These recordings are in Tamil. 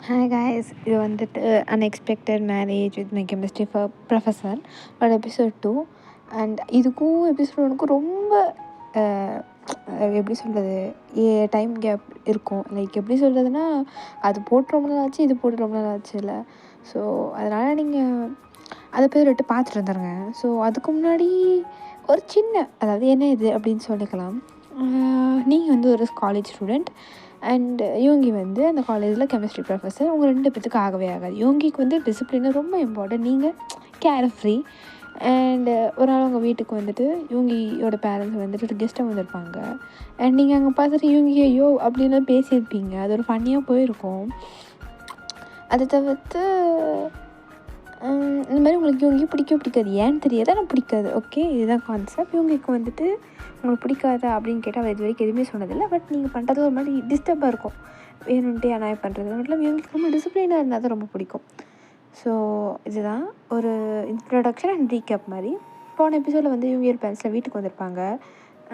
ஹாய் காய்ஸ், இது வந்துட்டு unexpected marriage with my chemistry professor ஒரு எபிசோட் 2. அண்ட் இதுக்கும் எபிசோட் 1க்கும் ரொம்ப எப்படி சொல்கிறது, டைம் கேப் இருக்கும். லைக் எப்படி சொல்கிறதுனா, அது போட்டு ரொம்ப நாள் ஆச்சு, இது போட்டு ரொம்ப நாள் ஆச்சு இல்லை. ஸோ அதனால் நீங்கள் அதை போய் ரெட்டு பார்த்துட்டு வந்துடுங்க. ஸோ அதுக்கு முன்னாடி ஒரு சின்ன, அதாவது என்ன இது அப்படின்னு சொல்லிக்கலாம். நீங்கள் வந்து ஒரு காலேஜ் ஸ்டூடெண்ட் அண்ட் யோங்கி வந்து அந்த காலேஜில் கெமிஸ்ட்ரி ப்ரொஃபஸர். உங்கள் 2 பேத்துக்கு ஆகவே ஆகாது. யோங்கிக்கு வந்து டிசிப்ளின் ரொம்ப இம்பார்ட்டன்ட், நீங்கள் கேர் ஃப்ரீ. அண்டு ஒரு நாள் உங்கள் வீட்டுக்கு வந்துட்டு யோங்கியோட பேரண்ட்ஸ் வந்துட்டு கெஸ்ட்டாக வந்திருப்பாங்க. அண்ட் நீங்கள் அங்கே பார்த்துட்டு யோங்கி ஐயோ அப்படின்னு பேசியிருப்பீங்க. அது ஒரு ஃபன்னியாக போயிருக்கும். அதை தவிர்த்து இந்த மாதிரி உங்களுக்கு யோங்கி பிடிக்காது, ஏன்னு தெரியாது, ஆனால் பிடிக்காது. ஓகே, இதுதான் கான்செப்ட். யோங்கிக்கு வந்துட்டு உங்களுக்கு பிடிக்காதா அப்படின்னு கேட்டால் அவர் இது வரைக்கும் எதுவுமே சொன்னதில்லை. பட் நீங்கள் பண்ணுறது ஒரு மாதிரி டிஸ்டர்பாக இருக்கும், வேணுன்ட்டு அனாய் பண்ணுறது. மட்டும் யோங்கிக்கு ரொம்ப டிசிப்ளினாக இருந்தால் தான் ரொம்ப பிடிக்கும். ஸோ இதுதான் ஒரு இன்ட்ரடக்ஷன் அண்ட் ரீகேப் மாதிரி. போன எபிசோடில் வந்து யோங்கியோட பேரண்ட்ஸில் வீட்டுக்கு வந்திருப்பாங்க.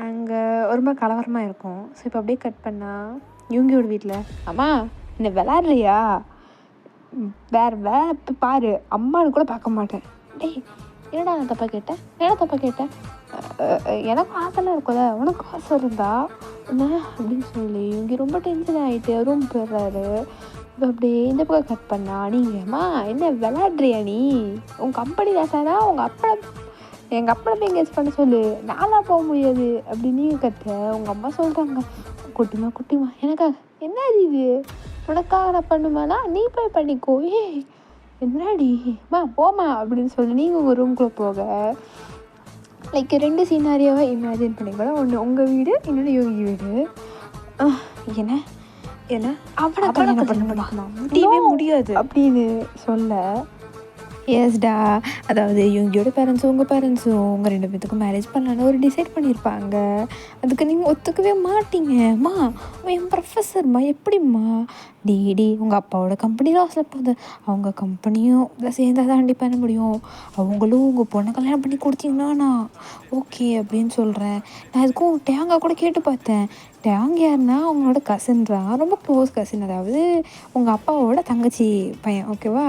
அங்கே ஒரு மாதிரி கலவரமாக இருக்கும். ஸோ இப்போ அப்படியே கட் பண்ணால் யோங்கியோட வீட்டில், அம்மா என்ன விளாட்றியா, வேறு வேலை இப்போ பாரு, அம்மானு கூட பார்க்க மாட்டேன். டேய் என்னடா நான் தப்பாக கேட்டேன், எனக்கும் ஆசைலாம் இருக்கும்ல, உனக்கு ஆசை இருந்தா என்ன அப்படின்னு சொல்லி இங்கே ரொம்ப டென்ஷன் ஆகிட்டு ரூம் போயிடுறாரு. இப்போ அப்படியே இந்த பக்கம் கட் பண்ணா, நீங்கம்மா என்ன விளாட்றியா, நீ உங்கள் கம்பெனி ஆசானா எங்கள் அப்பா போய் எங்கேயாச்சும் பண்ண சொல்லு, நான்லாம் போக முடியாது அப்படின்னு நீங்கள் கத்த. உங்கள் அம்மா சொல்கிறாங்க, குட்டிமா எனக்காக என்ன இது, உனக்காக நான் பண்ணுமானா நீ போய் பண்ணிக்கோ, என்னடிம்மா போமா அப்படின்னு சொல்லி நீங்கள் உங்கள் ரூம்குள்ளே போக. லைக் 2 சீனாரியாவை இமேஜின் பண்ணிக்கூட, ஒன்று உங்கள் வீடு, இன்னொன்று யோகி வீடு. என்ன அவனை கல்யாணம் பண்ணணுமா, முடியாது அப்படின்னு சொல்ல. எஸ்டா, அதாவது யோகியோட பேரண்ட்ஸும் உங்கள் பேரண்ட்ஸும் உங்கள் 2 பேத்துக்கும் மேரேஜ் பண்ணலான்னு ஒரு டிசைட் பண்ணியிருப்பாங்க. அதுக்கு நீங்கள் ஒத்துக்கவே மாட்டீங்கம்மா, அவன் என் ப்ரொஃபஸர்மா எப்படிம்மா, டி உங்கள் அப்பாவோட கம்பெனி லாஸில் போகுது, அவங்க கம்பெனியும் இதை சேர்ந்தால் தாண்டி பண்ண முடியும், அவங்களும் உங்கள் பொண்ணை கல்யாணம் பண்ணி கொடுத்தீங்கன்னா நான் ஓகே அப்படின்னு சொல்கிறேன். நான் இதுக்கும் டேங்கா கூட கேட்டு பார்த்தேன். டேங் யாருன்னா அவங்களோட கசின்றான், ரொம்ப க்ளோஸ் கசின், அதாவது உங்கள் அப்பாவோட தங்கச்சி பையன், ஓகேவா.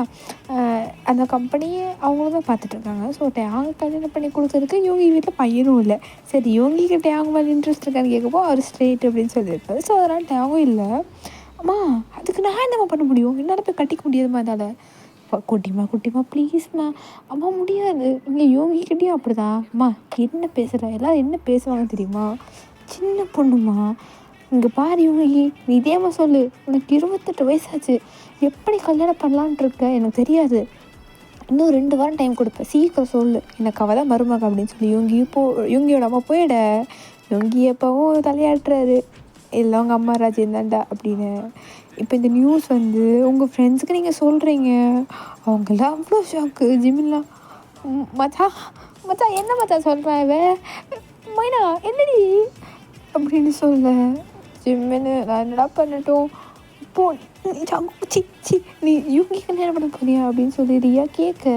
அந்த கம்பெனியை அவங்களும் தான் பார்த்துட்ருக்காங்க. ஸோ டேங் கல்யாணம் பண்ணி கொடுக்குறதுக்கு யோகி வீட்டில் பையனும் இல்லை. சரி, யோகிக்கு டேங் மேலே இன்ட்ரெஸ்ட் இருக்கான்னு கேட்கப்போ அவர் ஸ்ட்ரெயிட் அப்படின்னு சொல்லியிருப்பாரு. ஸோ அதனால் டேங்கும் இல்லை. அம்மா அதுக்கு நான் என்னம்மா பண்ண முடியும், என்னால் போய் கட்டிக்க முடியாதுமா, அதனால் குட்டிமா ப்ளீஸ்மா, அம்மா முடியாது. இங்கே யோகிக்கிட்டேயும் அப்படி தான், அம்மா என்ன பேசுகிற, எல்லோரும் என்ன பேசுவாங்க தெரியுமா, சின்ன பொண்ணுமா, இங்கே பாரு யோகி, நீ இதேமா சொல்லு, உனக்கு 28 வயசாச்சு, எப்படி கல்யாணம் பண்ணலான்ட்டு இருக்க எனக்கு தெரியாது, இன்னும் 2 வாரம் டைம் கொடுப்பேன், சீக்கிரம் சொல்லு, எனக்கு அவள் தான் மருமக அப்படின்னு சொல்லி யோங்கியோட அம்மா போயிட. யோங்கி எப்பவும் தலையாட்டுறாரு, இல்லை உங்கள் அம்மா ராஜேந்தாண்டா அப்படின்னு. இப்போ இந்த நியூஸ் வந்து உங்கள் ஃப்ரெண்ட்ஸுக்கு நீங்கள் சொல்கிறீங்க, அவங்களாம் அவ்வளோ ஷாக்கு. ஜிமின்லாம் மச்சான் என்ன மச்சான் சொல்கிறேன், மைனா என்னடி அப்படின்னு சொல்ல. ஜிம்மின்னு நான் என்னடா பண்ணட்டும், இப்போ நீ யூகி கல்யாணம் பண்ண போறியா அப்படின்னு சொல்லி ரியா கேட்க,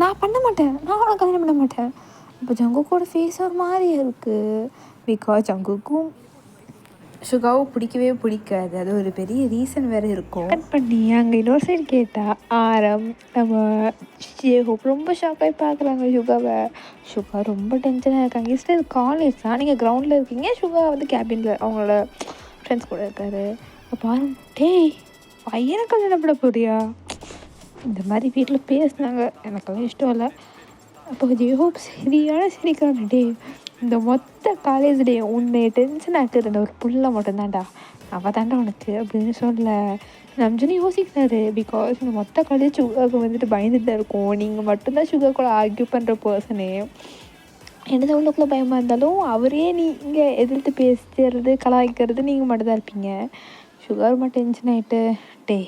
நான் பண்ண மாட்டேன், நான் அவனை கல்யாணம் பண்ண மாட்டேன். இப்போ ஜங்குக்கோட ஃபேஸ் ஒரு மாதிரி இருக்குது. பிகாஸ் ஜங்குக்கும் சுகாவும் பிடிக்கவே பிடிக்காது, அது ஒரு பெரிய ரீசன் வேறு இருக்கும். கட் பண்ணி அங்கே இன்னொரு சைடு கேட்டால் ஆரம் நம்ம ஹோப் ரொம்ப ஷாக்காகி பார்க்குறாங்க சுகாவை. சுகா ரொம்ப டென்ஷனாக இருக்காங்க. இது காலேஜ் தான், நீங்கள் கிரவுண்டில் இருக்கீங்க, சுகா வந்து கேபினில் அவங்களோட ஃப்ரெண்ட்ஸ் கூட இருக்காரு. அப்போ டேய் பையனை கல்யாணம் பண்ண போறியா, இந்த மாதிரி வீட்டில் பேசினாங்க, எனக்கெல்லாம் இஷ்டம் இல்லை. அப்போ ஹோப் சரிக்கான டே, இந்த மொத்த காலேஜ் டே உன்னை டென்ஷன் ஆக்குறது ஒரு புள்ள மட்டும்தான்டா, அவள் தாண்டா உனக்கு அப்படின்னு சொல்ல. நம்ஜனி யோசிக்கிறாரு, பிகாஸ் இந்த மொத்த காலேஜ் சுகாவுக்கு வந்துட்டு பயந்துட்டு தான் இருக்கும், நீங்கள் மட்டும்தான் சுகா கூட ஆர்கியூ பண்ணுற பர்சனே. என்னது உள்ளக்குள்ளே பயமாக இருந்தாலும் அவரே நீங்கள் எதிர்த்து பேசுறது கலாய்க்கிறது நீங்கள் மட்டும்தான் இருப்பீங்க. சுகா ரொம்ப டென்ஷன் ஆகிட்டு, டே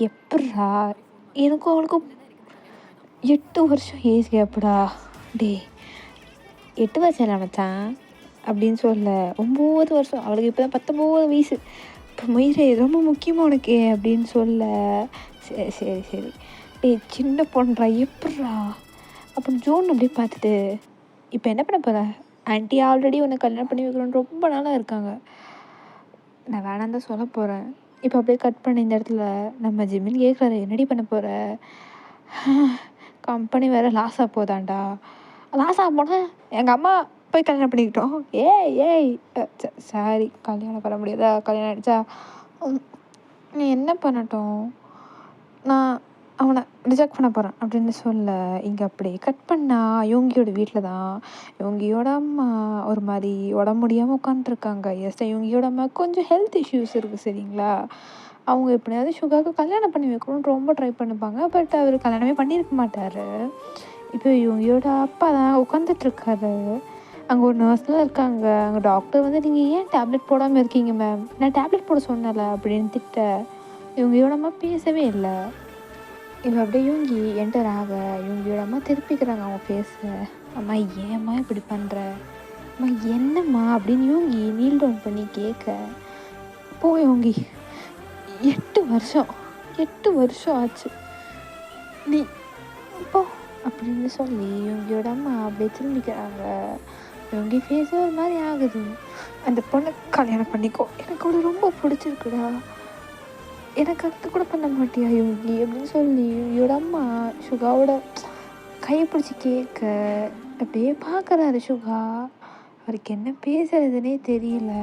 எப்பட்றா, எனக்கும் அவளுக்கும் 8 வருஷம் ஏஜ் கேப்புடா, டே 8 வருஷம் இல்லை மச்சான் அப்படின்னு சொல்ல. 9 வருஷம், அவளுக்கு இப்போ தான் 19 வயசு. இப்போ மயிரே ரொம்ப முக்கியமாக உனக்கு அப்படின்னு சொல்ல. சரி டே சின்ன பொண்ணுறா எப்பட்றா அப்படின்னு ஜோன் அப்படியே பார்த்துட்டு, இப்போ என்ன பண்ண போகிற, ஆன்ட்டி ஆல்ரெடி உன்னை கல்யாணம் பண்ணி வைக்கணும்னு ரொம்ப நாளாக இருக்காங்க, நான் வேணாம் தான் சொல்ல போகிறேன், இப்போ அப்படியே கட் பண்ண இந்த இடத்துல நம்ம ஜிமின் கேட்குறாரு, என்னடி பண்ண போகிற? கம்பெனி வேறு லாஸ் ஆக போதாண்டா. லாஸ் ஆக போனால் எங்கள் அம்மா போய் கல்யாணம் பண்ணிக்கிட்டோம். ஏய் ஏய் சாரி, கல்யாணம் பண்ண முடியாதா? கல்யாணம் ஆகிடுச்சா? நீ என்ன பண்ணட்டும், நான் அவனை ரிஜெக்ட் பண்ண போகிறேன் அப்படின்னு சொல்ல, இங்கே அப்படியே கட் பண்ணா யோங்கியோட வீட்டில் தான் யோங்கியோட அம்மா ஒரு மாதிரி உடம்பு முடியாமல் உட்காந்துருக்காங்க. யோங்கியோட அம்மா கொஞ்சம் ஹெல்த் இஷ்யூஸ் இருக்குது சரிங்களா. அவங்க எப்படியாவது சுகாவுக்கு கல்யாணம் பண்ணி வைக்கணும்னு ரொம்ப ட்ரை பண்ணிப்பாங்க. பட் அவர் கல்யாணமே பண்ணியிருக்க மாட்டார். இப்போ யோங்கியோட அப்பா தான் உட்காந்துட்ருக்காரு. அங்கே ஒரு நர்ஸ்லாம் இருக்காங்க. அங்கே டாக்டர் வந்து, நீங்கள் ஏன் டேப்லெட் போடாமல் இருக்கீங்க மேம், நான் டேப்லெட் போட சொன்னல அப்படின்னு திட்ட. யோங்கியோட அம்மா பேசவே இல்லை. இப்போ அப்படியே யோங்கி என்டர் ஆக யோங்கியோட அம்மா திருப்பிக்கிறாங்க அவங்க ஃபேஸை. அம்மா ஏம்மா இப்படி பண்ணுற, அம்மா என்னம்மா அப்படின்னு யோங்கி நீல் டவுன் பண்ணி கேட்க, போ யோங்கி 8 வருஷம் ஆச்சு, நீ போ அப்படின்னு சொல்லி யோங்கியோட அம்மா அப்படியே திரும்பிக்கிறாங்க. யோங்கி ஃபேஸே ஒரு மாதிரி ஆகுது. அந்த பொண்ணை கல்யாணம் பண்ணிக்கோ, எனக்கு அவளை ரொம்ப பிடிச்சிருக்குடா, எனக்கு அது கூட பண்ண மாட்டியா யோகி அப்படின்னு சொல்லி யோங்கியோட அம்மா சுகாவோட கையை பிடிச்சி கேட்க, அப்படியே பார்க்குறாரு சுகா. அவருக்கு என்ன பேசுறதுனே தெரியல.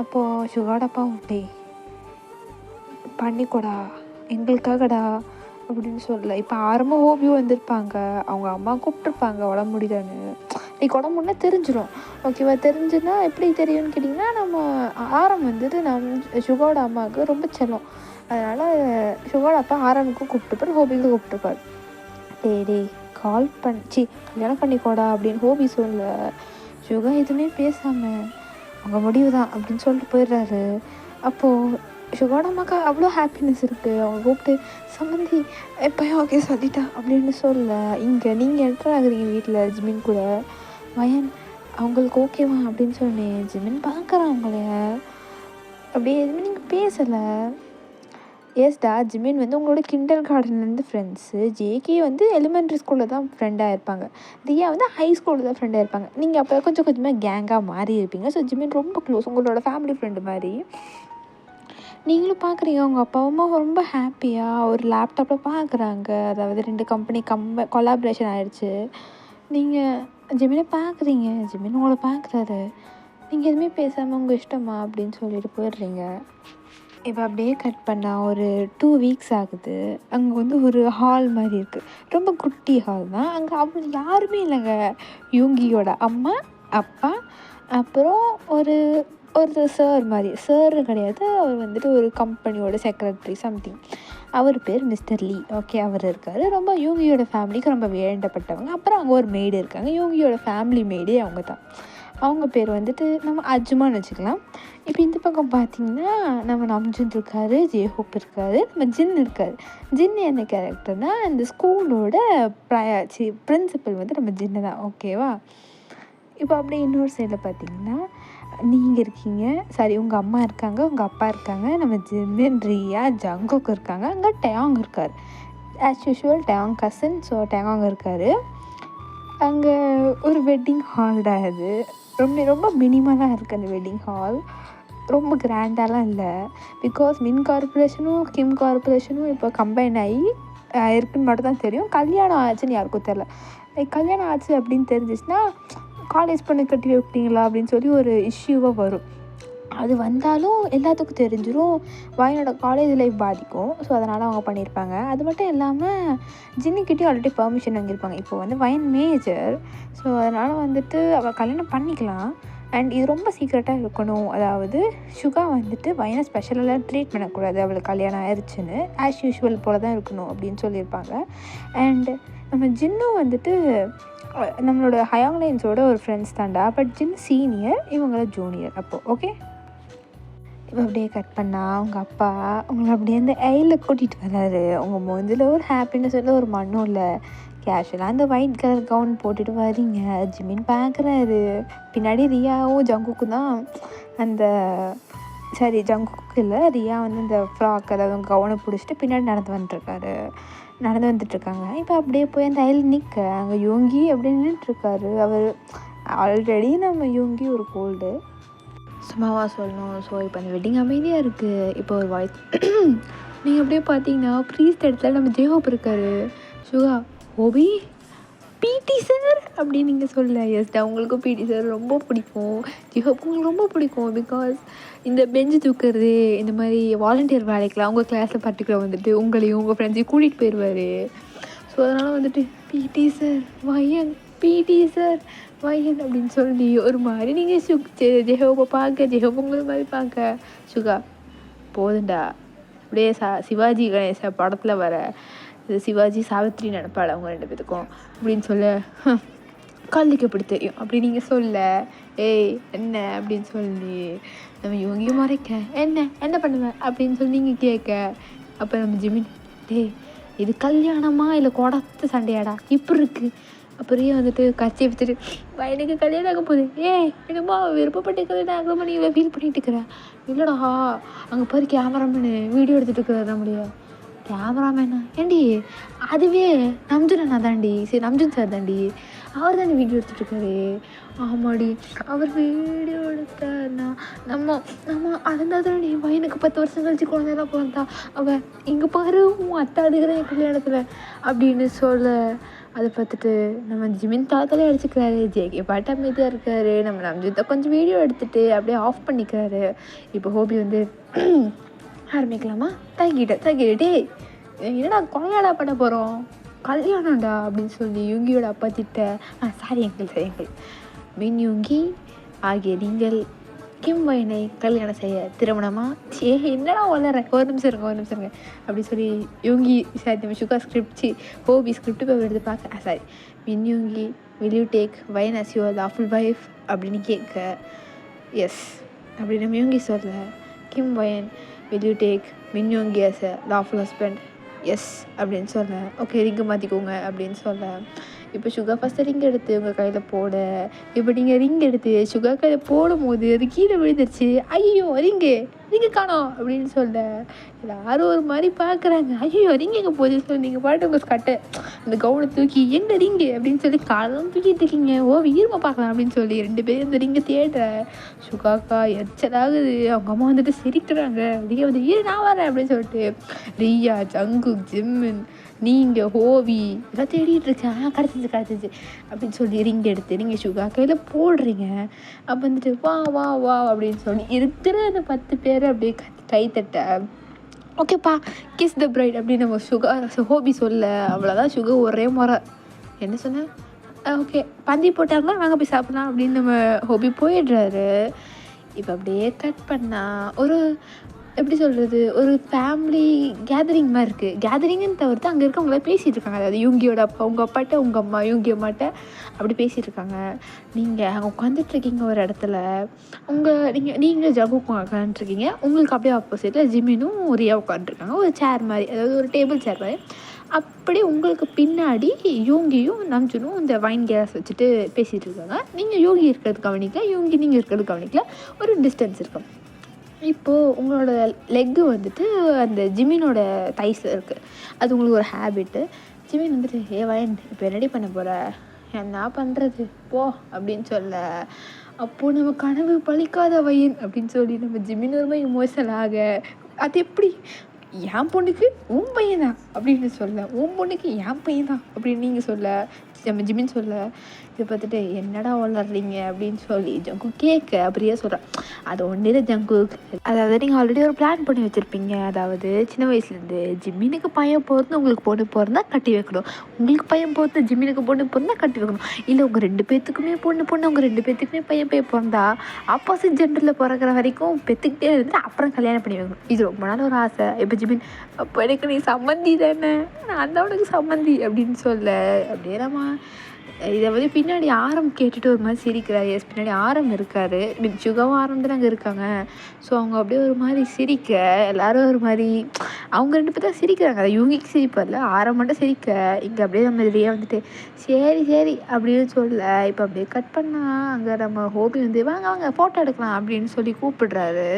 அப்போது சுகாவோட அப்பா டே பண்ணிக்கோடா எங்களுக்காகடா அப்படின்னு சொல்ல. இப்போ ஆரம்பம் ஹோபி வந்திருப்பாங்க, அவங்க அம்மா கூப்பிட்ருப்பாங்க உடம்பு முடியலன்னு. இன்னைக்கு உடம்பு முடியல தெரிஞ்சிடும், ஓகேவா? தெரிஞ்சுன்னா எப்படி தெரியும்னு கேட்டிங்கன்னா, நம்ம ஆரம் வந்துட்டு சுகாவோட அம்மாவுக்கு ரொம்ப செல்லம். அதனால் சுகாவோட அப்பா ஆரமுக்கும் கூப்பிட்டுப்பார், ஹோபிக்கும் கூப்பிட்டுருப்பார். டே கால் பண்ணி கல்யாணம் பண்ணிக்கோடா அப்படின்னு ஹோபி சொல்ல, சுகா எதுவுமே பேசாமல் அவங்க முடிவு தான் அப்படின்னு சொல்லிட்டு போயிடுறாரு. அப்போது சுகாவோட அம்மாவுக்கு அவ்வளோ ஹாப்பினஸ் இருக்குது. அவங்க கூப்பிட்டு, சம்மந்தி எப்போயும் ஓகே சொல்லிட்டா அப்படின்னு சொல்ல, இங்கே நீங்கள் என்டர் ஆகுறீங்க வீட்டில் ஜிமின் கூட. வயன் அவங்களுக்கு ஓகேவா அப்படின்னு சொன்னேன். ஜிமின் பார்க்குறான் அவங்கள, அப்படியே எதுவுமே நீங்கள் பேசலை. எஸ்டா, ஜிமின் வந்து உங்களோட கிண்டர் கார்டன்லேருந்து ஃப்ரெண்ட்ஸு, ஜேகே வந்து எலிமெண்ட்ரி ஸ்கூலில் தான் ஃப்ரெண்டாக இருப்பாங்க, ரியா வந்து ஹை ஸ்கூலில் தான் ஃப்ரெண்டாக இருப்பாங்க. நீங்கள் அப்போ கொஞ்சம் கொஞ்சமாக கேங்காக மாறி இருப்பீங்க. ஸோ ஜிமின் ரொம்ப க்ளோஸ், உங்களோட ஃபேமிலி ஃப்ரெண்டு மாதிரி. நீங்களும் பார்க்குறீங்க, அவங்க அப்பா அம்மா ரொம்ப ஹாப்பியாக ஒரு லேப்டாப்பில் பார்க்குறாங்க. அதாவது 2 கம்பெனி கொலாபரேஷன் ஆகிடுச்சு. நீங்கள் ஜிமினை பார்க்குறீங்க, ஜிமின் உங்களை பார்க்குறாரு. நீங்கள் எதுவுமே பேசாமல் உங்கள் இஷ்டமா அப்படின்னு சொல்லிட்டு போயிடுறீங்க. இப்போ அப்படியே கட் பண்ணால் ஒரு 2 வீக்ஸ் ஆகுது. அங்கே வந்து ஒரு ஹால் மாதிரி இருக்குது, ரொம்ப குட்டி ஹால் தான். அங்கே அவ்வளோ யாருமே இல்லைங்க. யோங்கியோட அம்மா அப்பா, அப்புறம் ஒரு சார் மாதிரி, சார் கிடையாது, அவர் வந்துட்டு ஒரு கம்பெனியோட செக்ரட்டரி சம்திங். அவர் பேர் மிஸ்டர் லீ. ஓகே, அவர் இருக்கார். ரொம்ப யோங்கியோட ஃபேமிலிக்கு ரொம்ப வேண்டப்பட்டவங்க. அப்புறம் அங்கே ஒரு மெய்டு இருக்காங்க, யோங்கியோட ஃபேமிலி மெய்டே அவங்க தான். அவங்க பேர் வந்துட்டு நம்ம அஜ்மான்னு வச்சுக்கலாம். இப்போ இந்த பக்கம் பார்த்திங்கன்னா நம்ம நம்ஜுன் இருக்கார், ஜேஹோப் இருக்கார், நம்ம ஜின் இருக்கார். ஜின் என்ன கேரக்டர்னால், அந்த ஸ்கூலோட பிரின்சிபல் வந்து நம்ம ஜின்னு தான், ஓகேவா? இப்போ அப்படியே இன்னொரு சைடில் பார்த்திங்கன்னா நீங்கள் இருக்கீங்க, சாரி உங்கள் அம்மா இருக்காங்க, உங்கள் அப்பா இருக்காங்க, நம்ம ஜிமின், ரியா, ஜங்குக் இருக்காங்க. அங்கே டேயாங் இருக்கார், ஆஸ் யூஷுவல் டேயாங் கசின். ஸோ டேயாங் இருக்கார். அங்கே ஒரு வெட்டிங் ஹால் தான். அது ரொம்ப மினிமலாக இருக்குது அந்த வெட்டிங் ஹால், ரொம்ப கிராண்டாலாம் இல்லை. பிகாஸ் மின் கார்பரேஷனும் கிம் கார்பரேஷனும் இப்போ கம்பைன் ஆகி இருக்குன்னு மட்டும் தான் தெரியும். கல்யாணம் ஆச்சுன்னு யாருக்கும் தெரில. கல்யாணம் ஆச்சு அப்படின்னு தெரிஞ்சிச்சுன்னா காலேஜ் பண்ணி கட்டி வைப்பீங்களா அப்படின்னு சொல்லி ஒரு இஷ்யூவாக வரும். அது வந்தாலும் எல்லாத்துக்கும் தெரிஞ்சிடும், வயனோட காலேஜ் லைஃப் பாதிக்கும். ஸோ அதனால் அவங்க பண்ணியிருப்பாங்க. அது மட்டும் இல்லாமல் ஜின்னிக்கிட்டேயும் ஆல்ரெடி பெர்மிஷன் வாங்கியிருப்பாங்க. இப்போ வந்து வயன் மேஜர், ஸோ அதனால் வந்துட்டு அவள் கல்யாணம் பண்ணிக்கலாம். அண்ட் இது ரொம்ப சீக்ரெட்டாக இருக்கணும். அதாவது சுகா வந்துட்டு வயனை ஸ்பெஷலாக ட்ரீட் பண்ணக்கூடாது, அவளுக்கு கல்யாணம் ஆயிடுச்சுன்னு, ஆஸ் யூஷுவல் போல் தான் இருக்கணும் அப்படின்னு சொல்லியிருப்பாங்க. அண்ட் நம்ம ஜின்னும் வந்துட்டு நம்மளோட ஹயாங் லைன்ஸோட ஒரு ஃப்ரெண்ட்ஸ் தாண்டா. பட் ஜின் சீனியர், இவங்கள ஜூனியர். அப்போது ஓகே. இப்போ அப்படியே கட் பண்ணால் அவங்க அப்பா அவங்கள அப்படியே அந்த ஐயில் கூட்டிகிட்டு வர்றாரு. அவங்க மூஞ்சில் ஒரு ஹாப்பினஸ் இல்லை, ஒரு மண்ணும் இல்லை. கேஷுவலாக அந்த ஒயிட் கலர் கவுன் போட்டுட்டு வரீங்க. ஜிமின் பார்க்குறாரு. பின்னாடி ரியாவும் ஜங்குக்கும் தான் அந்த ஜங்குக்கு இல்லை, ரியா வந்து அந்த ஃப்ராக் அதாவது கவுனை பிடிச்சிட்டு பின்னாடி நடந்து வந்துட்டுருக்காங்க. இப்போ அப்படியே போய் அந்த ஐயில் நிற்க அங்கே யோங்கி அப்படி நின்றுட்டுருக்காரு. அவர் ஆல்ரெடி நம்ம யோங்கி ஒரு கோல்டு. சும்மாவா சொல்லணும். ஸோ இப்போ அந்த வெட்டிங் அமைதியாக இருக்குது. இப்போ ஒரு வாய்ஸ் நீங்கள் அப்படியே பார்த்தீங்கன்னா ப்ரீஸ்ட் இடத்துல நம்ம ஜெயஹோப் இருக்கார். சுகா ஓபி பிடி சார் அப்படின்னு நீங்கள் சொல்ல. எஸ் அவங்களுக்கும் பிடி சார் ரொம்ப பிடிக்கும். ஜெயஹோப் உங்களுக்கு ரொம்ப பிடிக்கும். பிகாஸ் இந்த பெஞ்சு தூக்குறது இந்த மாதிரி வாலண்டியர் வேலைக்கெலாம் உங்கள் கிளாஸில் பர்டிகுலர் வந்துட்டு உங்களையும் உங்கள் ஃப்ரெண்ட்ஸையும் கூட்டிகிட்டு போயிடுவார். ஸோ அதனால் வந்துட்டு பிடி சார் வயன் பிடி சார் வயன் அப்படின்னு சொல்லி ஒரு மாதிரி நீங்கள் ஜெயஹோப்பை பார்க்க ஜெயஹோப் உங்களை மாதிரி பார்க்க சுகா போதுண்டா. அப்படியே சிவாஜி கணேச படத்தில் வர சிவாஜி சாவித்ரி நினைப்பாள் அவங்க 2 பேத்துக்கும் அப்படின்னு சொல்ல கல்லுக்கு எப்படி தெரியும் அப்படி நீங்கள் சொல்ல. ஏய் என்ன அப்படின்னு சொல்லி நம்ம இவங்கேயும் மறைக்க என்ன பண்ணுவேன் அப்படின்னு சொல்லி நீங்கள் கேட்க. அப்போ நம்ம ஜிமின் டேய் இது கல்யாணமா இல்லை குடத்து சண்டையாடா இப்படி இருக்குது. அப்புறம் வந்துட்டு கட்சியை வச்சுட்டு எனக்கு கல்யாணம் ஆக போகுது. என்னம்மா விருப்பப்பட்டு கல்யாணம் ஆகாம நீ ஃபீல் பண்ணிட்டு இருக்கிற. இல்லைடா அங்கே பாரு கேமராமேனு வீடியோ எடுத்துகிட்டு இருக்கிறதா முடியும். கேமராமேனா ஏண்டி அதுவே நம்ஜுன் அண்ணா தாண்டி. சரி நம்ஜுன் சார் தாண்டி அவர் தாண்டி வீடியோ எடுத்துகிட்ருக்காரு. ஆமாடி அவர் வீடியோ எடுத்தார்னா நம்ம அறந்தால் தாண்டி பையனுக்கு 10 வருஷம் கழிச்சு குழந்தைலாம் பிறந்தா அவள் இங்கே பாரு உன் அத்தை அதுக்குதான் என் கல்யாணத்தில் அப்படின்னு சொல்ல. அதை பார்த்துட்டு நம்ம ஜிமின் தாத்தாலே அடிச்சுக்கிறாரு. ஜேகே பாட்டு அமைதியாக இருக்காரு. நம்ம நம்ஜித்தை கொஞ்சம் வீடியோ எடுத்துகிட்டு அப்படியே ஆஃப் பண்ணிக்கிறாரு. இப்போ ஹோபி வந்து ஆரம்பிக்கலாமா தங்கிட்டே என்னடா கொலையாடா பண்ண போகிறோம் கல்யாணம்டா அப்படின்னு சொல்லி யுங்கியோட அப்பா திட்ட. சாரி அங்கிள் மின் யுங்கி ஆகிய நீங்கள் கிம் வயனை கல்யாணம் செய்ய திருமணமா என்னடா வளர்றேன் ஒரு நிமிஷம் இருங்க அப்படி சொல்லி யுங்கி சாரி சுகா ஹோபி ஸ்கிரிப்ட் போய் எடுத்து பார்க்க. Sorry Min Yoongi will you take Wayan as your lawful wife அப்படின்னு கேட்க. எஸ் அப்படி நம்ம யுங்கி சொல்ல. Kim Wayan will you take Min Yoongi as a lawful husband yes அப்படின்னு சொல்ல. ஓகே ரிங்கு மாற்றிக்கோங்க அப்படின்னு சொல்ல. இப்போ சுகா ஃபஸ்ட்டு ரிங் எடுத்து உங்கள் கையில் போட. இப்போ நீங்கள் ரிங் எடுத்து சுகா கையில் போடும் போது அது கீழே விழுந்துருச்சு. ஐயோ ரிங்கு காணோம் அப்படின்னு சொல்ல. எல்லாரும் ஒரு மாதிரி பார்க்குறாங்க. ஐயோ ரிங் எங்கே போகுது சொல்லி நீங்கள் பாட்டு உங்கள் கட்டை அந்த கவுனை தூக்கி எங்கே ரிங்கு அப்படின்னு சொல்லி காலம் தூக்கிட்டு இருக்கீங்க. வீரமாக பார்க்கலாம் அப்படின்னு சொல்லி 2 பேரும் இந்த ரிங்கை தேடுற. சுகாக்கா எச்சலாகுது. அவங்க அம்மா வந்துட்டு சிரிக்கிறாங்க. அப்படியே வந்து நான் வரேன் அப்படின்னு சொல்லிட்டு ரியா ஜங்குக் ஜிம்மின் நீங்கள் ஹோவி எல்லாம் தேடிட்டு இருக்கேன். கிடச்சிச்சு அப்படின்னு சொல்லி ரிங் எடுத்து நீங்கள் சுகா கையில் போடுறீங்க. அப்போ வந்துட்டு வா அப்படின்னு சொல்லி இருக்கிற அந்த 10 பேர் அப்படியே கை தட்ட. ஓகேப்பா கிஸ் த பிரைட் அப்படின்னு நம்ம ஹோபி சொல்ல. அவ்வளோதான் சுகா ஒரே முறை என்ன சொன்னேன். ஓகே பந்தி போட்டாங்க வாங்க போய் சாப்பிட்லாம் அப்படின்னு நம்ம ஹோபி போயிடுறாரு. இப்போ அப்படியே கட் பண்ணால் ஒரு எப்படி சொல்கிறது ஒரு ஃபேமிலி கேதரிங் மாதிரி இருக்குது. கேதரிங்குன்னு தவிர்த்து அங்கே இருக்கவங்கள பேசிகிட்டு இருக்காங்க. அதாவது யூங்கியோட அப்பா உங்கள் அப்பாட்ட உங்கள் அம்மா யூங்கி அம்மாட்ட அப்படி பேசிகிட்டு இருக்காங்க. நீங்கள் அங்கே உட்காந்துட்ருக்கீங்க ஒரு இடத்துல. நீங்கள் ஜகு உட்காந்துருக்கீங்க. உங்களுக்கு அப்படியே ஆப்போசிட்டில் ஜிமினும் ரியா உட்காந்துருக்காங்க ஒரு சேர் மாதிரி, அதாவது ஒரு டேபிள் சேர் மாதிரி. அப்படியே உங்களுக்கு பின்னாடி யூங்கியும் நம்ஜுனும் இந்த வைன் கேஸ் வச்சுட்டு பேசிகிட்டு இருக்காங்க. நீங்கள் யூங்கி இருக்கிறது கவனிக்கல, யூங்கி நீங்கள் இருக்கிறது கவனிக்கல, ஒரு டிஸ்டன்ஸ் இருக்கும். இப்போது உங்களோட லெக்கு வந்துட்டு அந்த ஜிமினோட தைஸில் இருக்குது. அது உங்களுக்கு ஒரு ஹேபிட்டு. ஜிமின் வந்துட்டு வயன் இப்போ ரெடி பண்ண போகிற என்ன பண்ணுறது போ அப்படின்னு சொல்ல. அப்போது நம்ம கனவு பழிக்காத வயன் அப்படின்னு சொல்லி நம்ம ஜிமின் ரொம்ப இமோஷனல் ஆக. அது எப்படி என் பொண்ணுக்கு உன் பையன் தான் அப்படின்னு சொல்ல, உன் பொண்ணுக்கு என் பையன் தான் அப்படின்னு நீங்கள் சொல்ல, நம்ம ஜிமின் சொல்ல. இதை பார்த்துட்டு என்னடா வளர்றீங்க அப்படின்னு சொல்லி ஜங்கு கேட்க. அப்படியே சொல்கிறேன் அது ஒன்றே ஜங்கு. அதாவது நீங்கள் ஆல்ரெடி ஒரு பிளான் பண்ணி வச்சுருப்பீங்க. அதாவது சின்ன வயசுலேருந்து ஜிம்மினுக்கு பையன் பிறந்து உங்களுக்கு பொண்ணு பிறந்தா கட்டி வைக்கணும், உங்களுக்கு பையன் பிறந்து ஜிம்மினுக்கு பொண்ணு பிறந்தா கட்டி வைக்கணும். இல்லை உங்கள் 2 பேர்த்துக்குமே பொண்ணு உங்கள் 2 பேர்த்துக்குமே பையன் பிறந்தா ஆப்போசிட் ஜெண்டரில் பிறக்கிற வரைக்கும் பெற்றுக்கிட்டே இருந்துட்டு அப்புறம் கல்யாணம் பண்ணி வைக்கணும். இது ரொம்ப நாள் ஒரு ஆசை. இப்போ ஜிமின் அப்போ எனக்கு நீ சம்மந்தி தானே, நான் தான் உனக்கு சம்மந்தி அப்படின்னு சொல்ல. அப்படியே நம்ம இதை வந்து பின்னாடி ஆரம் கேட்டுட்டு ஒரு மாதிரி சிரிக்கிறார். எஸ் பின்னாடி ஆரம் இருக்கார். சுகாவும் ஆரம் தான் அங்கே இருக்காங்க. ஸோ அவங்க அப்படியே ஒரு மாதிரி சிரிக்க. எல்லோரும் ஒரு மாதிரி அவங்க 2 பேர் தான் சிரிக்கிறாங்க. அதை யூங்கிக்கு சிரிப்பார்ல, ஆரம் மட்டும் சிரிக்க. இங்கே அப்படியே நம்ம இதுலேயே வந்துட்டு சரி அப்படின்னு சொல்ல. இப்போ அப்படியே கட் பண்ணால் அங்கே நம்ம ஹோபி வந்து வாங்க ஃபோட்டோ எடுக்கலாம் அப்படின்னு சொல்லி கூப்பிடுறாரு.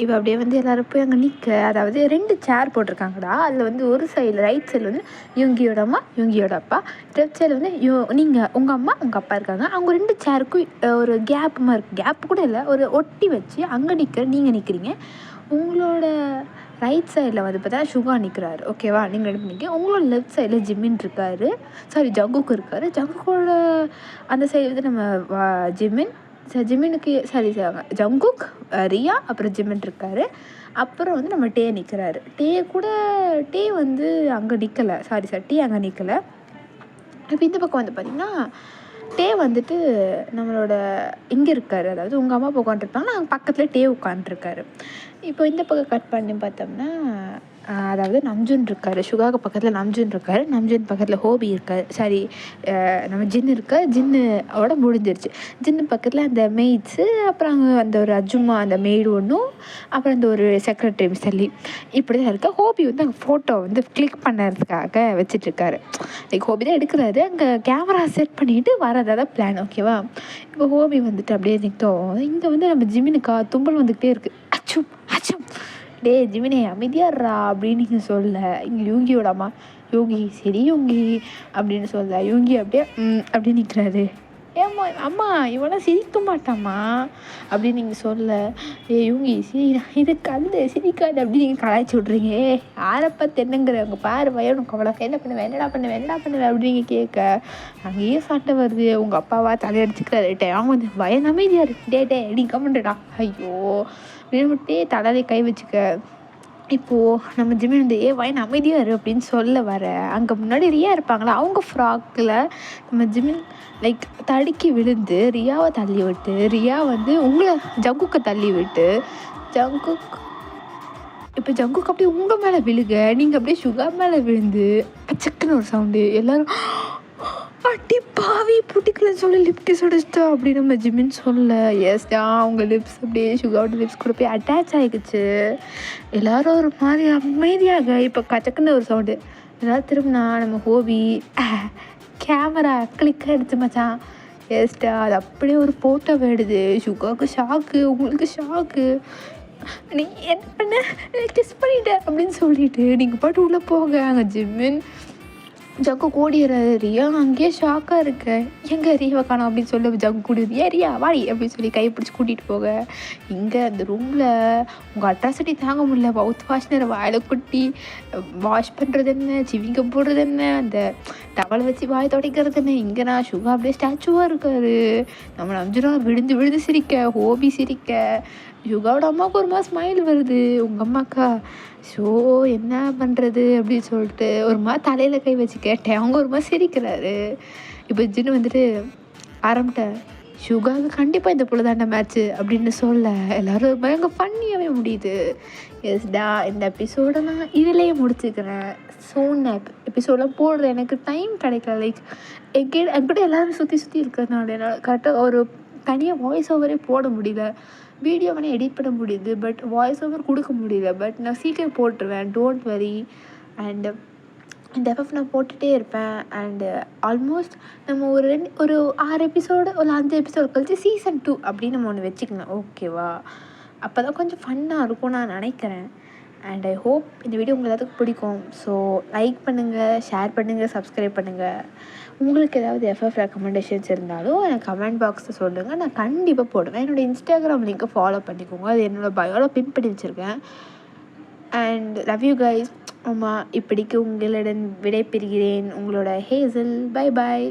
இப்போ அப்படியே வந்து எல்லோரும் போய் அங்கே நிற்க, அதாவது 2 சேர் போட்டிருக்காங்கடா. அதில் வந்து ஒரு சைடில் ரைட் சைடில் வந்து யுங்கியோட அம்மா, யுங்கியோட அப்பா, லெஃப்ட் சைடில் வந்து நீங்கள் உங்கள் அம்மா உங்கள் அப்பா இருக்காங்க. அவங்க 2 சேருக்கும் ஒரு கேப்புமா இருக்குது, கேப்பு கூட இல்லை, ஒரு ஒட்டி வச்சு அங்கே நீங்கள் நிற்கிறீங்க. உங்களோட ரைட் சைடில் வந்து பார்த்தா சுகா நிற்கிறாரு, ஓகேவா? நீங்கள் ரெண்டு நிற்க. உங்களோட லெஃப்ட் சைடில் ஜிமின் இருக்கார், சாரி ஜங்குக் இருக்கார். ஜங்குக்கோட அந்த சைடு வந்து நம்ம ஜிமின், ஜிமினுக்கு சாரி ஜங்குக், ரியா, அப்புறம் ஜிமின் இருக்கார். அப்புறம் வந்து நம்ம டே நிற்கிறாரு. டே வந்து அங்கே நிற்கலை, டே அங்கே நிற்கலை. இப்போ இந்த பக்கம் வந்து பார்த்திங்கன்னா டே வந்துட்டு நம்மளோட இங்கே இருக்கார், அதாவது உங்கள் அம்மா அப்பா உட்காந்துருப்பாங்கன்னா அங்கே பக்கத்தில் டே உட்காந்துருக்காரு. இப்போ இந்த பக்கம் கட் பண்ணி பார்த்தோம்னா அதாவது நம்ஜுன் இருக்கார், சுகாவுக்கு பக்கத்தில் நம்ஜுன் இருக்கார், நம்ஜுன் பக்கத்தில் ஹோபி இருக்கார், சாரி நம்ம ஜின்னு இருக்கார். ஜின்னோட முடிஞ்சிருச்சு. ஜின்னு பக்கத்தில் அந்த மெய்ட்ஸு, அப்புறம் அங்கே அந்த ஒரு அஜுமா அந்த மெய்டு ஒன்றும், அப்புறம் அந்த ஒரு செக்ரட்டரி மிஸ்டர்லி, இப்படி தான் இருக்கா. ஹோபி வந்து அங்கே ஃபோட்டோ வந்து கிளிக் பண்ணுறதுக்காக வச்சிட்ருக்காரு. லைக் ஹோபி தான் எடுக்கிறாரு, அங்கே கேமரா செட் பண்ணிவிட்டு வரதாக தான் பிளான், ஓகேவா? இப்போ ஹோபி வந்துட்டு அப்படியே நிற்கும். இங்கே வந்து நம்ம ஜிமினுக்கா தும்பல் வந்துக்கிட்டே இருக்குது. அச்சும் அச்சும், டே ஜிமினே அமைதியாடுறா அப்படின்னு நீங்கள் சொல்ல. இங்கே யோகியோட அம்மா, யோகி சரி யோகி அப்படின்னு சொல்ல. யோகி அப்படியே அப்படின்னு நிற்கிறாரு. ஏம்மா அம்மா இவெல்லாம் சிரிக்க மாட்டாம்மா அப்படின்னு நீங்கள் சொல்ல. யோகி இது கல்லு சிரிக்காது அப்படின்னு நீங்கள் கலாய்ச்சி விட்றீங்க. யாரப்பா தென்னுங்கிறவங்க பாரு வயனுக்கு அவ்வளோ என்ன பண்ணுவேன், என்னடா பண்ணுவேன் அப்படின்னு நீங்கள் கேட்க அங்கேயே சண்டை வருது. உங்கள் அப்பாவா தலையடிச்சுக்கிறாரு. அவங்க வந்து வயன் அமைதியாக இருக்கு, டே நீ கமெண்ட்டுடா, ஐயோ விட்டு தலையை கை வச்சுக்க. இப்போது நம்ம ஜிமின் வந்து வயன் அமைதியாக இரு அப்படின்னு சொல்ல வர, அங்கே முன்னாடி ரியா இருப்பாங்களா, அவங்க ஃப்ராக்கில் நம்ம ஜிமின் லைக் தடுக்கி விழுந்து ரியாவை தள்ளி விட்டு, ரியா வந்து உங்களை ஜங்குக்கை தள்ளி விட்டு, இப்போ ஜங்குக்கு அப்படியே உங்கள் மேலே விழுக, நீங்கள் அப்படியே சுகர் மேலே விழுந்து பச்சக்குன்னு ஒரு சவுண்டு. எல்லோரும் அட்டி பாவி புட்டிக்கலன்னு சொல்லி லிப் கிஸ் அடிச்சிட்டா அப்படின்னு நம்ம ஜிமின் சொல்ல. எஸ்டா அவங்க லிப்ஸ் அப்படியே சுகாவோட லிப்ஸ் கூட போய் அட்டாச் ஆகிக்குச்சு. எல்லோரும் ஒரு மாதிரி அமைதியாக இப்போ கச்சக்குன்னு ஒரு சவுண்டு. எல்லோரும் திரும்பினா நம்ம ஹோபி கேமரா கிளிக் ஆகிடுச்சு மச்சான். எஸ்டா அது அப்படியே ஒரு ஃபோட்டோ எடுது. சுகாவுக்கு ஷாக்கு, உங்களுக்கு ஷாக்கு. நீ என்ன பண்ண, கிஸ் பண்ணிட்ட அப்படின்னு சொல்லிட்டு நீங்கள் பாட்டு உள்ளே போக. அங்கே ஜிமின் ஜங்கு ஓடிடுறாரு. ரியா அங்கேயே ஷாக்காக இருக்க, எங்கே ரியாவை காணோம் அப்படின்னு சொல்லி ஜங்கு கூடியது. ரியா வாடி அப்படின்னு சொல்லி கை பிடிச்சி கூட்டிகிட்டு போக. இங்கே அந்த ரூமில் உங்கள் அட்ராசிட்டி தாங்க முடியல. மவுத் வாஷ்னர் வாயில் குட்டி வாஷ் பண்ணுறது என்ன, சிவிங்க போடுறது என்ன, அந்த டவலை வச்சு வாய் துடைக்கிறது என்ன. இங்கே நான் சுகா அப்படியே ஸ்டாச்சுவாக இருக்காரு. நம்ம நம்ஜுனா விழுந்து சிரிக்க, ஹோபி சிரிக்க. யுகாவோட அம்மாவுக்கு ஒரு மாதிரி ஸ்மைல் வருது. உங்கள் அம்மாக்கா ஸோ என்ன பண்ணுறது அப்படின்னு சொல்லிட்டு ஒரு மாதிரி தலையில் கை வச்சு கேட்டேன். அவங்க ஒரு மாதிரி சிரிக்கிறாரு. இப்போ ஜின்னு வந்துட்டு ஆரம்பிட்டேன், சுகாவுக்கு கண்டிப்பாக இந்த பொழுதாண்ட மேட்ச்சு அப்படின்னு சொல்ல. எல்லோரும் பயங்கர ஃபன்னியாகவே முடியுது. எஸ்டா இந்த எபிசோடை நான் இதிலேயே முடிச்சுக்கிறேன். சோன் எபிசோடெலாம் போடுறேன், எனக்கு டைம் கிடைக்கல. லைக் என்கிட்ட எல்லோரும் சுற்றி இருக்கிறதுனால என்னால் கரெக்டாக ஒரு தனியாக வாய்ஸ் ஓவரே போட முடியல. வீடியோ வேணால் எடிட் பண்ண முடியுது, பட் வாய்ஸ் ஓவர் கொடுக்க முடியல. பட் நான் சீக்கிரம் போட்டுருவேன், டோன்ட் வரி. அண்டு இந்த எஃப்எஃப் நான் போட்டுகிட்டே இருப்பேன். அண்டு ஆல்மோஸ்ட் நம்ம ஒரு 6 எபிசோடு ஒரு 5 எபிசோடு கழிச்சு சீசன் 2 அப்படின்னு நம்ம ஒன்று வச்சுக்கலாம், ஓகேவா? அப்போ தான் கொஞ்சம் ஃபன்னாக இருக்கும் நான் நினைக்கிறேன். அண்ட் ஐ ஹோப் இந்த வீடியோ உங்களுக்கு எல்லாத்துக்கும் பிடிக்கும். ஸோ லைக் பண்ணுங்கள், ஷேர் பண்ணுங்கள், சப்ஸ்கிரைப் பண்ணுங்கள். உங்களுக்கு ஏதாவது எஃப்எஃப் ரெக்கமெண்டேஷன்ஸ் இருந்தாலும் எனக்கு கமெண்ட் பாக்ஸில் சொல்லுங்கள், நான் கண்டிப்பாக போடுவேன். என்னோடய இன்ஸ்டாகிராம் லிங்க்கை ஃபாலோ பண்ணிக்கோங்க, அது என்னோடய பயோவில் பின் பண்ணி வச்சுருக்கேன். And love you guys. ஆமாம், இப்படிக்கு உங்களுடன் விடை பெறுகிறேன். உங்களோட ஹேசல். Bye bye.